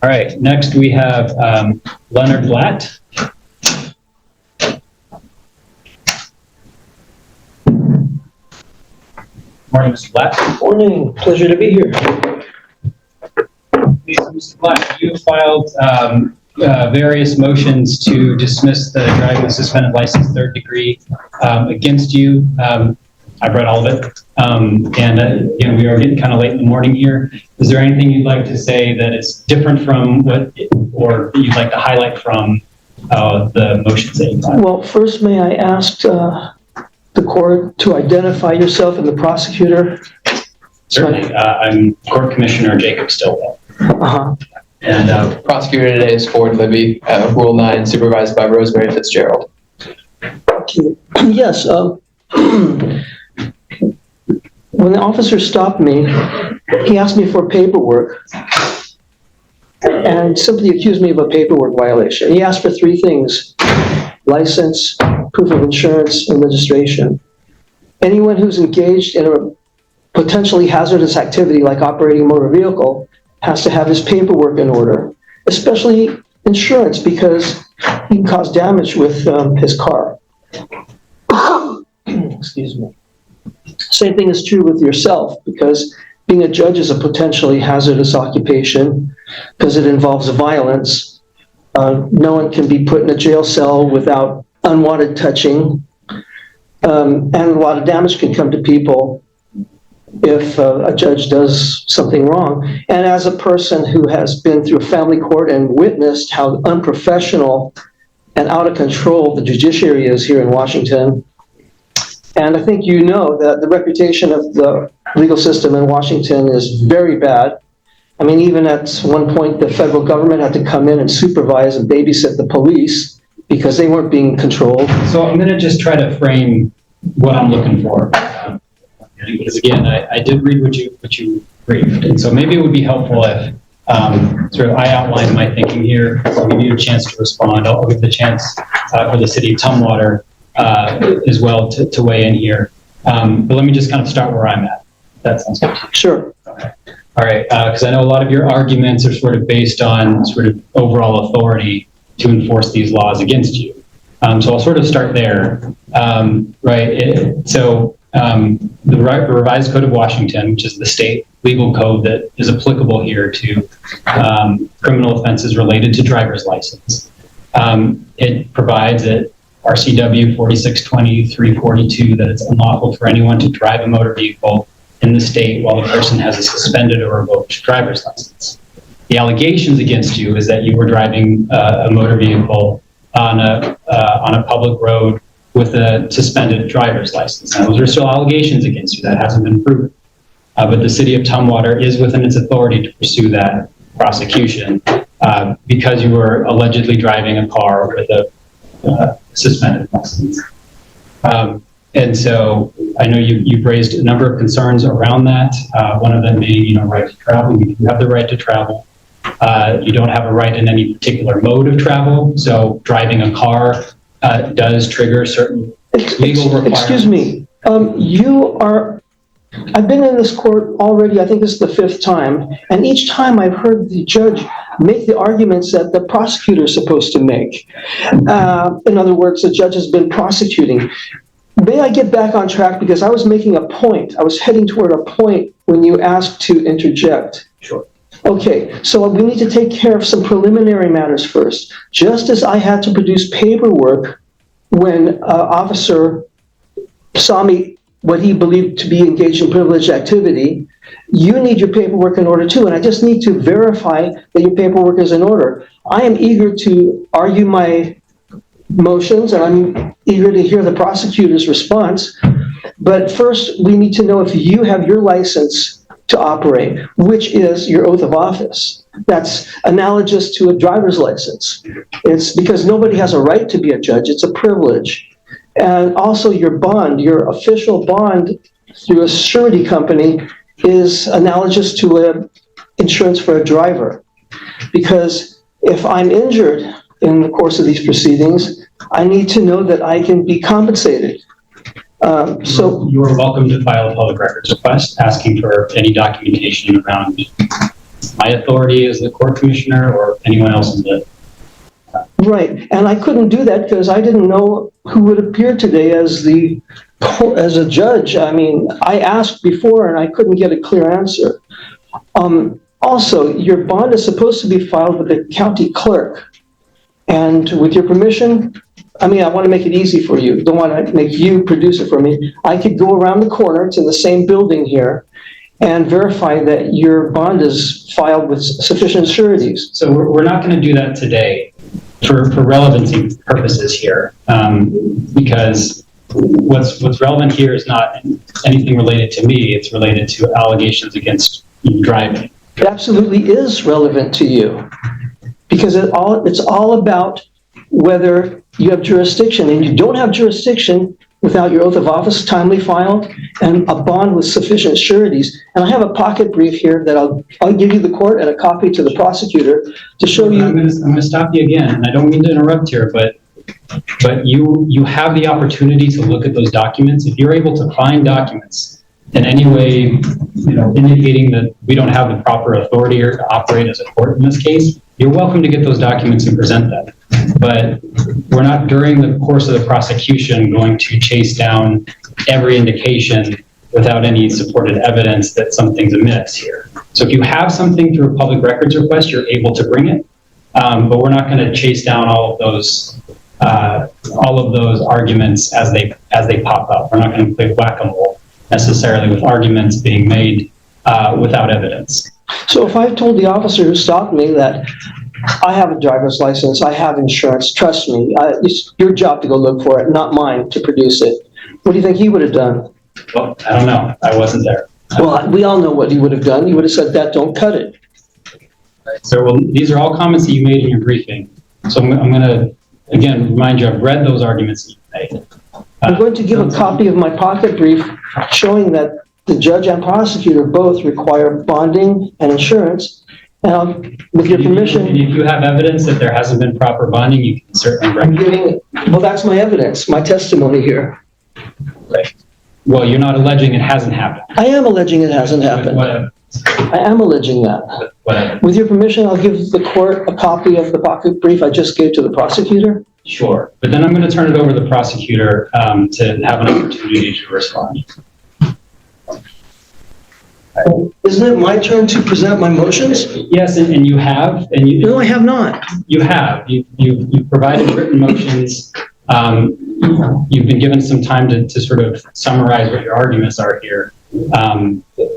All right, next we have Leonard Blatt. Morning, Mr. Blatt. Morning, pleasure to be here. Mr. Blatt, you filed various motions to dismiss the driving suspended license third degree against you. I've read all of it. And we are getting kind of late in the morning here. Is there anything you'd like to say that is different from what, or you'd like to highlight from the motions that you filed? Well, first, may I ask the court to identify yourself and the prosecutor? Certainly. I'm Court Commissioner Jacob Stillwell. And prosecutor today is Ford Libby, Rule 9, supervised by Rosemary Fitzgerald. Yes. When the officer stopped me, he asked me for paperwork and simply accused me of a paperwork violation. He asked for three things: license, proof of insurance, and registration. Anyone who's engaged in a potentially hazardous activity like operating a motor vehicle has to have his paperwork in order, especially insurance, because he can cause damage with his car. Excuse me. Same thing is true with yourself, because being a judge is a potentially hazardous occupation because it involves violence. No one can be put in a jail cell without unwanted touching, and a lot of damage can come to people if a judge does something wrong. And as a person who has been through a family court and witnessed how unprofessional and out of control the judiciary is here in Washington, and I think you know that the reputation of the legal system in Washington is very bad. I mean, even at one point, the federal government had to come in and supervise and babysit the police because they weren't being controlled. So I'm going to just try to frame what I'm looking for. Because again, I did read what you briefed, and so maybe it would be helpful if I outline my thinking here. I'll give you a chance to respond. I'll give the chance for the city of Tumwater as well to weigh in here. But let me just kind of start where I'm at. That sounds good. Sure. Okay. All right, because I know a lot of your arguments are sort of based on sort of overall authority to enforce these laws against you. So I'll sort of start there. The Revised Code of Washington, which is the state legal code that is applicable here to criminal offenses related to driver's license, it provides that RCW 4620-342 that it's unlawful for anyone to drive a motor vehicle in the state while the person has a suspended or revoked driver's license. The allegations against you is that you were driving a motor vehicle on a public road with a suspended driver's license. Now, those are still allegations against you. That hasn't been proven. But the city of Tumwater is within its authority to pursue that prosecution because you were allegedly driving a car with a suspended license. And so I know you've raised a number of concerns around that. One of them being, right to travel. You do have the right to travel. You don't have a right in any particular mode of travel. So driving a car does trigger certain legal requirements. Excuse me. I've been in this court already, I think this is the fifth time, and each time I've heard the judge make the arguments that the prosecutor is supposed to make. In other words, the judge has been prosecuting. May I get back on track, because I was making a point. I was heading toward a point when you asked to interject. Sure. Okay, so we need to take care of some preliminary matters first. Just as I had to produce paperwork when an officer saw me, what he believed to be engaged in privileged activity, you need your paperwork in order too, and I just need to verify that your paperwork is in order. I am eager to argue my motions, and I'm eager to hear the prosecutor's response, but first we need to know if you have your license to operate, which is your oath of office. That's analogous to a driver's license. It's because nobody has a right to be a judge, it's a privilege. And also your bond, your official bond through a surety company is analogous to an insurance for a driver. Because if I'm injured in the course of these proceedings, I need to know that I can be compensated. So you are welcome to file a public records request asking for any documentation around my my authority as the court commissioner or anyone else's. Right, and I couldn't do that because I didn't know who would appear today as a judge. I mean, I asked before and I couldn't get a clear answer. Also, your bond is supposed to be filed with the county clerk. And with your permission, I mean, I want to make it easy for you. Don't want to make you produce it for me. I could go around the corner to the same building here and verify that your bond is filed with sufficient sureties. So we're not going to do that today for relevancy purposes here, because what's relevant here is not anything related to me. It's related to allegations against you driving. It absolutely is relevant to you because it's all about whether you have jurisdiction, and you don't have jurisdiction without your oath of office timely filed and a bond with sufficient sureties. And I have a pocket brief here that I'll give you the court and a copy to the prosecutor to show you. I'm going to stop you again, and I don't mean to interrupt here, but you have the opportunity to look at those documents. If you're able to find documents in any way, indicating that we don't have the proper authority or to operate as a court in this case, you're welcome to get those documents and present them. But we're not, during the course of the prosecution, going to chase down every indication without any supported evidence that something's amiss here. So if you have something through a public records request, you're able to bring it. But we're not going to chase down all of those arguments as they pop up. We're not going to play whack-a-mole necessarily with arguments being made without evidence. So if I've told the officer who stopped me that I have a driver's license, I have insurance, trust me, it's your job to go look for it, not mine to produce it. What do you think he would have done? Well, I don't know. I wasn't there. Well, we all know what he would have done. He would have said, that don't cut it. So these are all comments that you made in your briefing. So I'm going to, again, remind you, I've read those arguments that you made. I'm going to give a copy of my pocket brief showing that the judge and prosecutor both require bonding and insurance. And with your permission, and if you have evidence that there hasn't been proper bonding, you can certainly I'm recommend. well, that's my evidence, my testimony here. Right. Well, you're not alleging it hasn't happened. I am alleging it hasn't happened. Whatever. I am alleging that. Whatever. With your permission, I'll give the court a copy of the pocket brief I just gave to the prosecutor. Sure. But then I'm going to turn it over to the prosecutor to have an opportunity to respond. Isn't it my turn to present my motions? Yes, and you have, and you. No, I have not. You have. You've provided written motions. You've been given some time to sort of summarize what your arguments are here.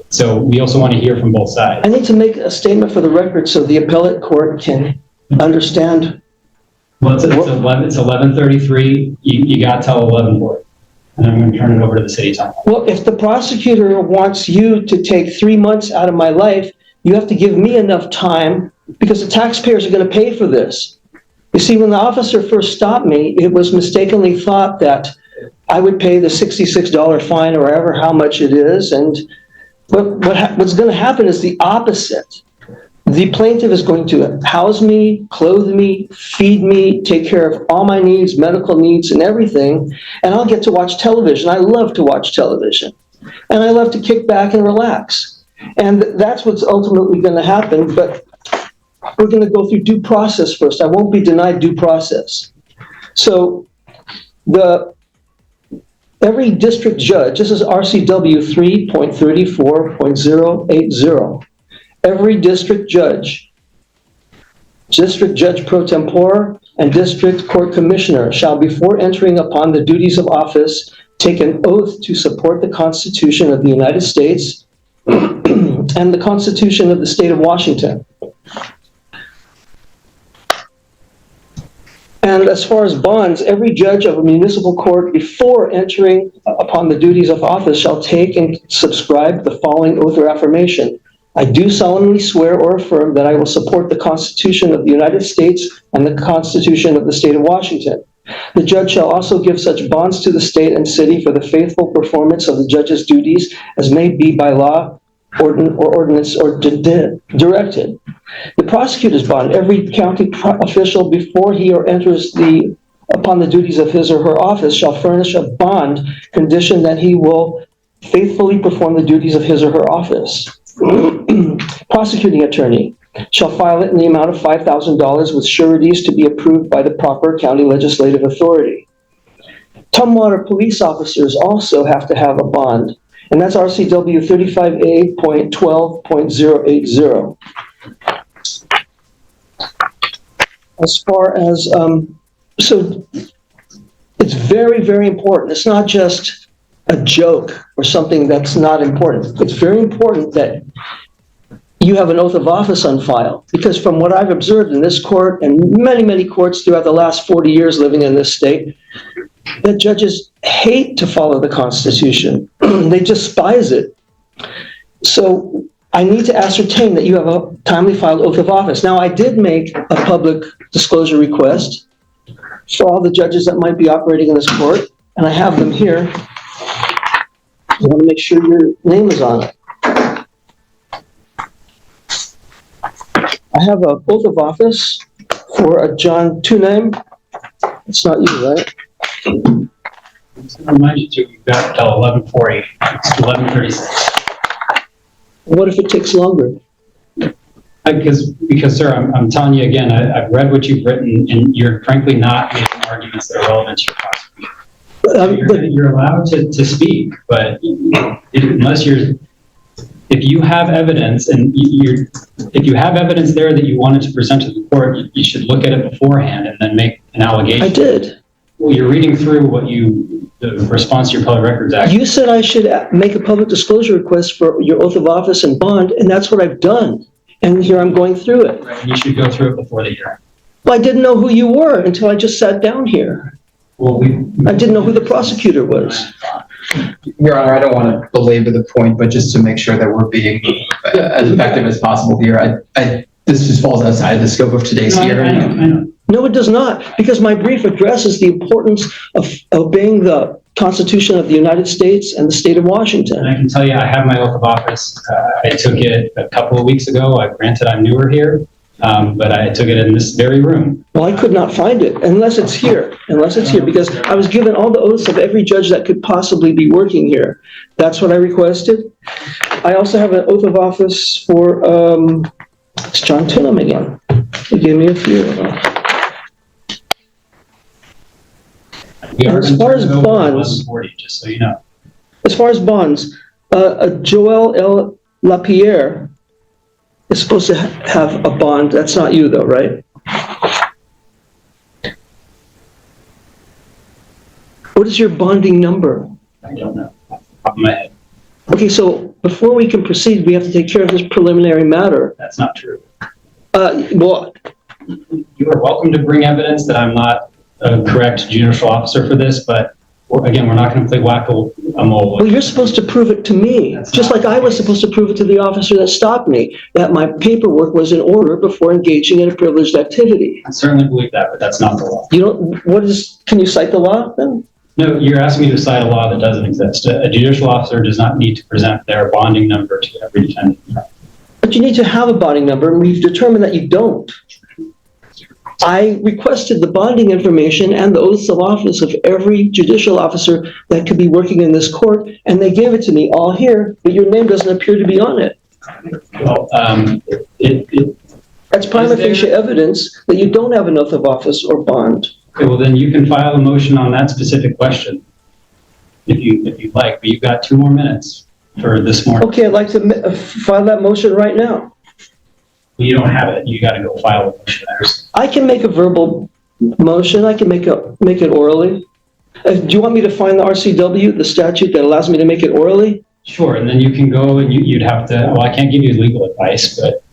So we also want to hear from both sides. I need to make a statement for the record so the appellate court can understand. Well, it's 11:33. You got till 11:40. And I'm going to turn it over to the city time. Well, if the prosecutor wants you to take 3 months out of my life, you have to give me enough time because the taxpayers are going to pay for this. You see, when the officer first stopped me, it was mistakenly thought that I would pay the $66 fine or however how much it is. And what's going to happen is the opposite. The plaintiff is going to house me, clothe me, feed me, take care of all my needs, medical needs and everything, and I'll get to watch television. I love to watch television, and I love to kick back and relax. And that's what's ultimately going to happen, but we're going to go through due process first. I won't be denied due process. So every district judge, this is RCW 3.34.080, every district judge pro tempore, and district court commissioner shall, before entering upon the duties of office, take an oath to support the Constitution of the United States and the Constitution of the State of Washington. And as far as bonds, every judge of a municipal court, before entering upon the duties of office, shall take and subscribe the following oath or affirmation. I do solemnly swear or affirm that I will support the Constitution of the United States and the Constitution of the State of Washington. The judge shall also give such bonds to the state and city for the faithful performance of the judge's duties as may be by law, ordinance, or directed. The prosecutor's bond, every county official, before he or enters upon the duties of his or her office, shall furnish a bond condition that he will faithfully perform the duties of his or her office. Prosecuting attorney, shall file it in the amount of $5,000 with sureties to be approved by the proper county legislative authority. Tumwater police officers also have to have a bond, and that's RCW 35A.12.080. As far as, so it's very, very important. It's not just a joke or something that's not important. It's very important that you have an oath of office on file, because from what I've observed in this court and many, many courts throughout the last 40 years living in this state, that judges hate to follow the Constitution. They despise it. So I need to ascertain that you have a timely filed oath of office. Now, I did make a public disclosure request for all the judges that might be operating in this court, and I have them here. I want to make sure your name is on it. I have an oath of office for a John Tunheim. It's not you, right? I remind you too, you've got till 11:40. It's 11:36. What if it takes longer? Because sir, I'm telling you again, I've read what you've written, and you're frankly not making arguments that are relevant to your prosecution. You're allowed to speak, but unless if you have evidence and if you have evidence there that you wanted to present to the court, you should look at it beforehand and then make an allegation. I did. Well, you're reading through the response to your Public Records Act. You said I should make a public disclosure request for your oath of office and bond, and that's what I've done. And here I'm going through it. Right, you should go through it before the hearing. Well, I didn't know who you were until I just sat down here. Well, I didn't know who the prosecutor was. Your Honor, I don't want to belabor the point, but just to make sure that we're being as effective as possible here, this just falls outside of the scope of today's hearing. I know. No, it does not, because my brief addresses the importance of obeying the Constitution of the United States and the state of Washington. And I can tell you, I have my oath of office. I took it a couple of weeks ago. Granted, I'm newer here, but I took it in this very room. Well, I could not find it unless it's here, because I was given all the oaths of every judge that could possibly be working here. That's what I requested. I also have an oath of office for, it's John Tunham again. He gave me a few of them. As far as bonds, just so you know. Joel L. Lapierre is supposed to have a bond. That's not you, though, right? What is your bonding number? I don't know. Off the top of my head. Okay, so before we can proceed, we have to take care of this preliminary matter. That's not true. Well, You are welcome to bring evidence that I'm not a correct judicial officer for this, but again, we're not going to play whack-a-mole. Well, you're supposed to prove it to me, just like I was supposed to prove it to the officer that stopped me, that my paperwork was in order before engaging in a privileged activity. I certainly believe that, but that's not the law. You don't, can you cite the law then? No, you're asking me to cite a law that doesn't exist. A judicial officer does not need to present their bonding number to every defendant. But you need to have a bonding number, and we've determined that you don't. I requested the bonding information and the oaths of office of every judicial officer that could be working in this court, and they gave it to me all here, but your name doesn't appear to be on it. Well, That's prima facie evidence that you don't have an oath of office or bond. Okay, well then you can file a motion on that specific question if you'd like, but you've got 2 more minutes for this morning. Okay, I'd like to file that motion right now. You don't have it. You got to go file a motion. I can make a verbal motion. I can make it orally. Do you want me to find the RCW, the statute that allows me to make it orally? Sure, and then you can go and you'd have to, well, I can't give you legal advice, but...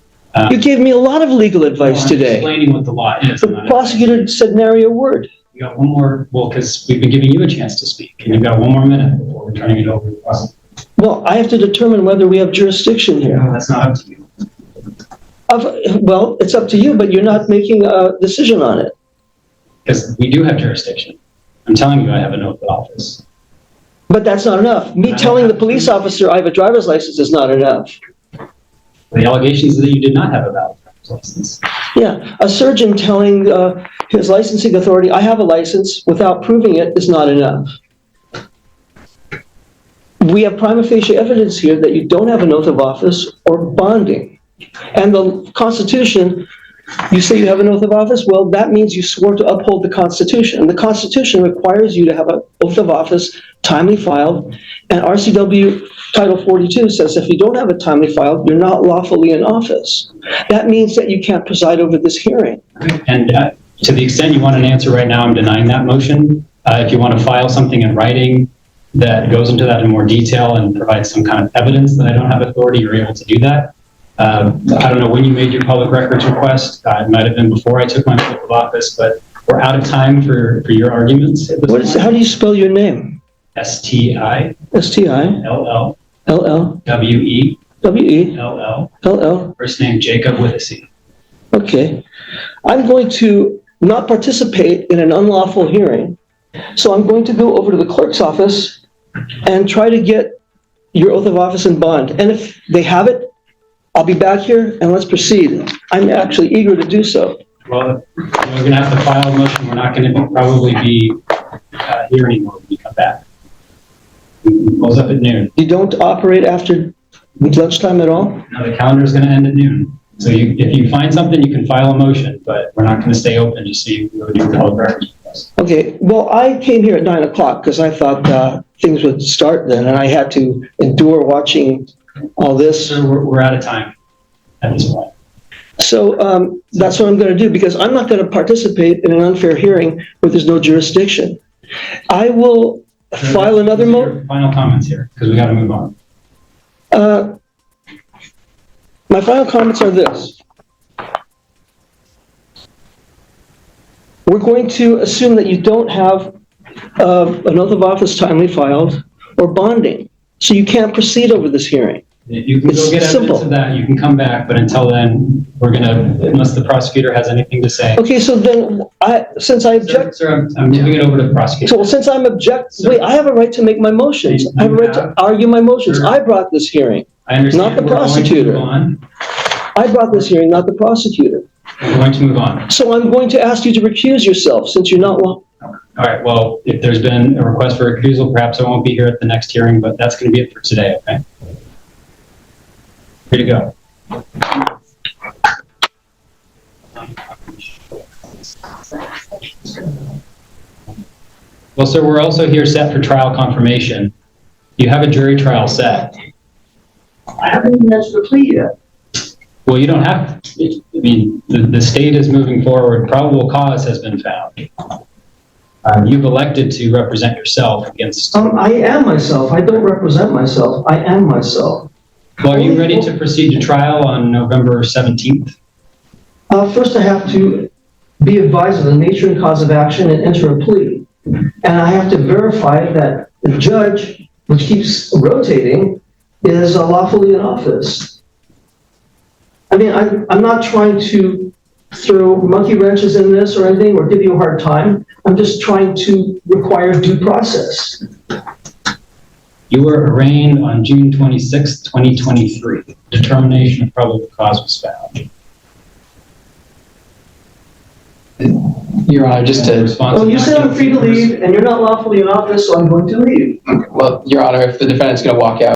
You gave me a lot of legal advice today. Explaining what the law is. The prosecutor said nary a word. You got one more, well, because we've been giving you a chance to speak, and you've got 1 more minute before we're turning it over to the prosecutor. Well, I have to determine whether we have jurisdiction here. No, that's not up to you. Well, it's up to you, but you're not making a decision on it. Because we do have jurisdiction. I'm telling you I have an oath of office. But that's not enough. Me telling the police officer I have a driver's license is not enough. The allegations that you did not have a valid driver's license. Yeah, a surgeon telling his licensing authority I have a license without proving it is not enough. We have prima facie evidence here that you don't have an oath of office or bonding. And the Constitution, you say you have an oath of office, well, that means you swore to uphold the Constitution. And the Constitution requires you to have an oath of office timely filed, and RCW Title 42 says if you don't have it timely filed, you're not lawfully in office. That means that you can't preside over this hearing. And to the extent you want an answer right now, I'm denying that motion. If you want to file something in writing that goes into that in more detail and provides some kind of evidence that I don't have authority, you're able to do that. I don't know when you made your public records request. It might have been before I took my oath of office, but we're out of time for your arguments. How do you spell your name? S-T-I. S-T-I. L-L. L-L. W-E. W-E. L-L. L-L. First name Jacob with a C. Okay. I'm going to not participate in an unlawful hearing, so I'm going to go over to the clerk's office and try to get your oath of office and bond. And if they have it, I'll be back here and let's proceed. I'm actually eager to do so. Well, we're going to have to file a motion. We're not going to probably be here anymore when you come back. We close up at noon. You don't operate after lunchtime at all? No, the calendar is going to end at noon. So if you find something, you can file a motion, but we're not going to stay open just so you can go do the public records request. Okay, well, I came here at 9 o'clock because I thought things would start then, and I had to endure watching all this. So we're out of time at this point. So that's what I'm going to do, because I'm not going to participate in an unfair hearing where there's no jurisdiction. I will file another motion. Final comments here, because we got to move on. My final comments are this. We're going to assume that you don't have an oath of office timely filed or bonding, so you can't proceed over this hearing. If you can go get evidence of that, you can come back, but until then, we're going to, unless the prosecutor has anything to say. Okay, so then, since I object... Sir, I'm moving it over to the prosecutor. So since I'm wait, I have a right to make my motions. I have a right to argue my motions. Sure. I brought this hearing, I understand. not the We're going to prosecutor. move on. I brought this hearing, not the prosecutor. We're going to move on. So I'm going to ask you to recuse yourself, since you're not... All right, well, if there's been a request for recusal, perhaps I won't be here at the next hearing, but that's going to be it for today, okay? Free to go. Well, sir, we're also here set for trial confirmation. You have a jury trial set. I haven't even answered the plea yet. Well, you don't have to. I mean, the state is moving forward. Probable cause has been found. You've elected to represent yourself against... I am myself. I don't represent myself. I am myself. Well, are you ready to proceed to trial on November 17th? First, I have to be advised of the nature and cause of action and enter a plea. And I have to verify that the judge, which keeps rotating, is lawfully in office. I mean, I'm not trying to throw monkey wrenches in this or anything or give you a hard time. I'm just trying to require due process. You were arraigned on June 26, 2023. Determination of probable cause was found. Your Honor, just to respond. Well, you said I'm free to leave, and you're not lawfully in office, so I'm going to leave. Well, Your Honor, if the defendant's going to walk out,